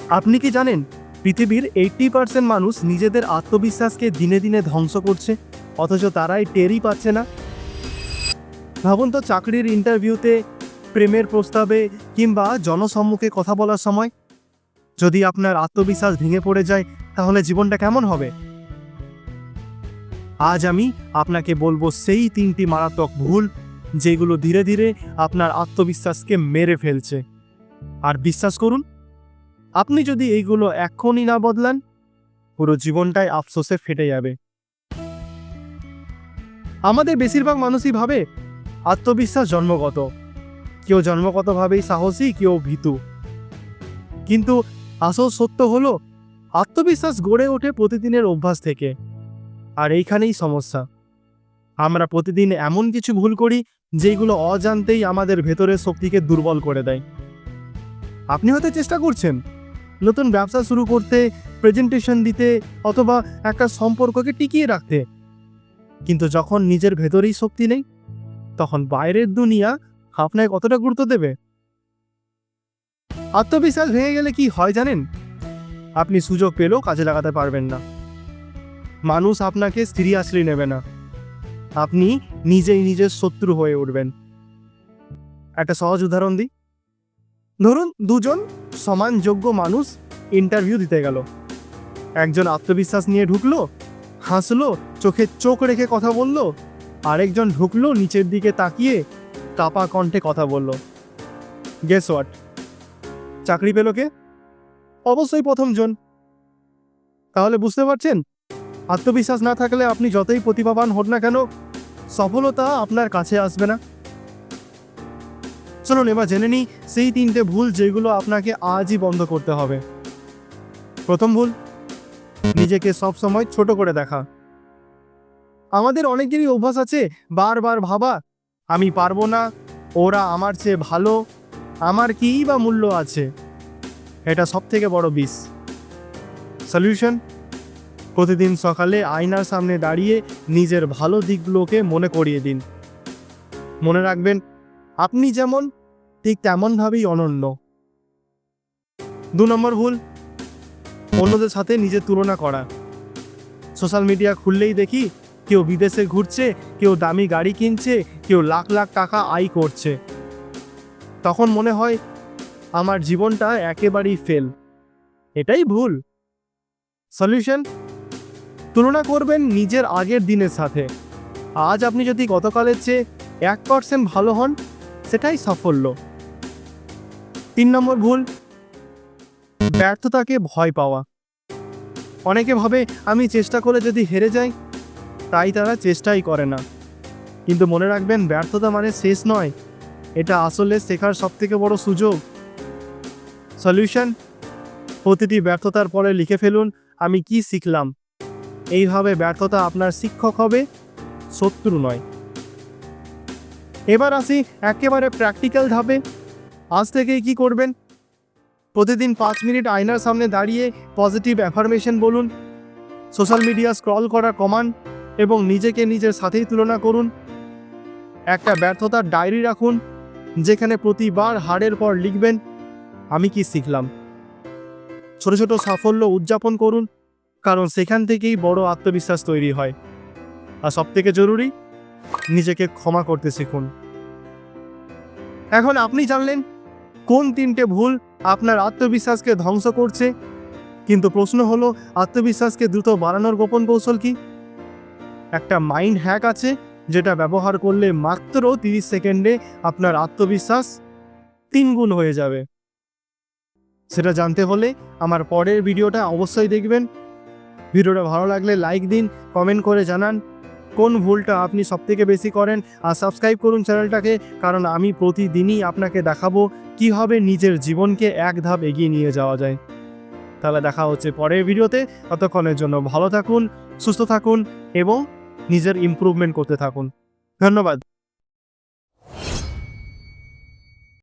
আপনি কি জানেন পৃথিবীর 80% মানুষ নিজেদের আত্মবিশ্বাসকে দিনে দিনে ধ্বংস করছে, অথচ তারাই টেরই পাচ্ছে না। ভাবুন তো, চাকরির ইন্টারভিউতে, প্রেমের প্রস্তাবে কিংবা জনসম্মুখে কথা বলার সময় যদি আপনার আত্মবিশ্বাস ভেঙে পড়ে যায়, তাহলে জীবনটা কেমন হবে? আজ আমি আপনাকে বলবো সেই 3টি মারাত্মক ভুল যেগুলো ধীরে ধীরে আপনার আত্মবিশ্বাসকে মেরে ফেলছে। আর বিশ্বাস করুন, আপনি যদি এইগুলো এখনই না বদলান, পুরো জীবনটাই আফসোসে ফেটে যাবে। আমাদের বেশিরভাগ মানুষই ভাবে আত্মবিশ্বাস জন্মগত। কেউ জন্মগতভাবেই সাহসী, কেউ ভীতু। কিন্তু আসল সত্য হলো, আত্মবিশ্বাস গড়ে ওঠে প্রতিদিনের অভ্যাস থেকে। আর এইখানেই সমস্যা। আমরা প্রতিদিন এমন কিছু ভুল করি যেগুলো অজান্তেই আমাদের ভেতরের শক্তিকে দুর্বল করে দেয়। আপনি হয়তো চেষ্টা করছেন নতুন ব্যবসা শুরু করতে, প্রেজেন্টেশন দিতে, অথবা একটা সম্পর্ককে টিকিয়ে রাখতে, কিন্তু যখন নিজের ভেতরেই শক্তি নেই, তখন বাইরের দুনিয়া আপনাকে কতটা গুরুত্ব দেবে? আত্মবিশ্বাস ভেঙে গেলে কি হয় জানেন? আপনি সুযোগ পেলেও কাজে লাগাতে পারবেন না। মানুষ আপনাকে সিরিয়াসলি নেবে না। আপনি নিজেই নিজের শত্রু হয়ে উঠবেন। একটা সহজ উদাহরণ দিই। ধরুন, দুজন সমান যোগ্য মানুষ ইন্টারভিউ দিতে গেল। একজন আত্মবিশ্বাস নিয়ে ঢুকলো, হাসলো, চোখে চোখ রেখে কথা বলল। আরেকজন ঢুকলো, নিচের দিকে তাকিয়ে কাপা কণ্ঠে কথা বলল। Guess what? চাকরি পেল কে? অবশ্যই প্রথমজন। তাহলে বুঝতে পারছেন, আত্মবিশ্বাস না থাকলে আপনি যতই প্রতিভাবান হন না কেন, সফলতা আপনার কাছে আসবে না। চলুন এবার জেনে নিই সেই 3টে ভুল যেগুলো আপনাকে আজই বন্ধ করতে হবে। প্রথম ভুল, নিজেকে সবসময় ছোট করে দেখা। আমাদের অনেকেরই অভ্যাস আছে বারবার ভাবা, আমি পারবো না, ওরা আমার চেয়ে ভালো, আমার কিই বা মূল্য আছে। এটা সবথেকে বড় বিষ। সলিউশন: প্রতিদিন সকালে আয়নার সামনে দাঁড়িয়ে নিজের ভালো দিকগুলোকে মনে করিয়ে দিন। মনে রাখবেন, আপনি যেমন ঠিক তেমনভাবেই অনন্য। 2 নম্বর ভুল, অন্যদের সাথে নিজের তুলনা করা। সোশ্যাল মিডিয়া খুললেই দেখি কেউ বিদেশে ঘুরছে, কেউ দামি গাড়ি কিনছে, কেউ লাখ লাখ টাকা আয় করছে। তখন মনে হয় আমার জীবনটা একেবারেই ফেল। এটাই ভুল। সলিউশন: তুলনা করবেন নিজের আগের দিনের সাথে। আজ আপনি যদি গতকালের চেয়ে 1% ভালো হন, সেটাই সাফল্য। 3 নম্বর ভুল, ব্যর্থতাকে ভয় পাওয়া। অনেকে ভাবে আমি চেষ্টা করে যদি হেরে যাই, তাই তারা চেষ্টাই করে না। কিন্তু মনে রাখবেন, ব্যর্থতা মানে শেষ নয়, এটা আসলে শেখার সবথেকে বড় সুযোগ। সলিউশন: প্রতিটি ব্যর্থতার পরে লিখে ফেলুন, আমি কি শিখলাম। এইভাবে ব্যর্থতা আপনার শিক্ষক হবে, শত্রু নয়। এবার আসি একেবারে প্র্যাকটিক্যাল ধাপে। আজ থেকেই কি করবেন? প্রতিদিন 5 মিনিট আয়নার সামনে দাঁড়িয়ে পজিটিভ অ্যাফার্মেশন বলুন। সোশ্যাল মিডিয়া স্ক্রল করা কমান এবং নিজেকে নিজের সাথেই তুলনা করুন। একটা ব্যর্থতার ডায়েরি রাখুন, যেখানে প্রতিবার হারের পর লিখবেন, আমি কি শিখলাম। ছোট ছোট সাফল্য উদযাপন করুন, কারণ সেখান থেকেই বড় আত্মবিশ্বাস তৈরি হয়। আর সবথেকে জরুরি, নিজেকে ক্ষমা করতে শিখুন। এখন আপনি জানলেন কোন 3টে ভুল আপনার আত্মবিশ্বাসকে ধ্বংস করছে। কিন্তু প্রশ্ন হলো, আত্মবিশ্বাসকে দ্রুত বাড়ানোর গোপন কৌশল কি? একটা মাইন্ড হ্যাক আছে, যেটা ব্যবহার করলে মাত্র 30 সেকেন্ডে আপনার আত্মবিশ্বাস 3 গুণ হয়ে যাবে। সেটা জানতে হলে আমার পরের ভিডিওটা অবশ্যই দেখবেন। ভিডিওটা ভালো লাগলে লাইক দিন, কমেন্ট করে জানান কোন ভুলটা আপনি সবথেকে বেশি করেন, আর সাবস্ক্রাইব করুন চ্যানেলটাকে, কারণ আমি প্রতিদিনই আপনাকে দেখাবো কীভাবে নিজের জীবনকে এক ধাপ এগিয়ে নিয়ে যাওয়া যায়। তাহলে দেখা হচ্ছে পরের ভিডিওতে। ততক্ষণের জন্য ভালো থাকুন, সুস্থ থাকুন এবং নিজের ইমপ্রুভমেন্ট করতে থাকুন। ধন্যবাদ।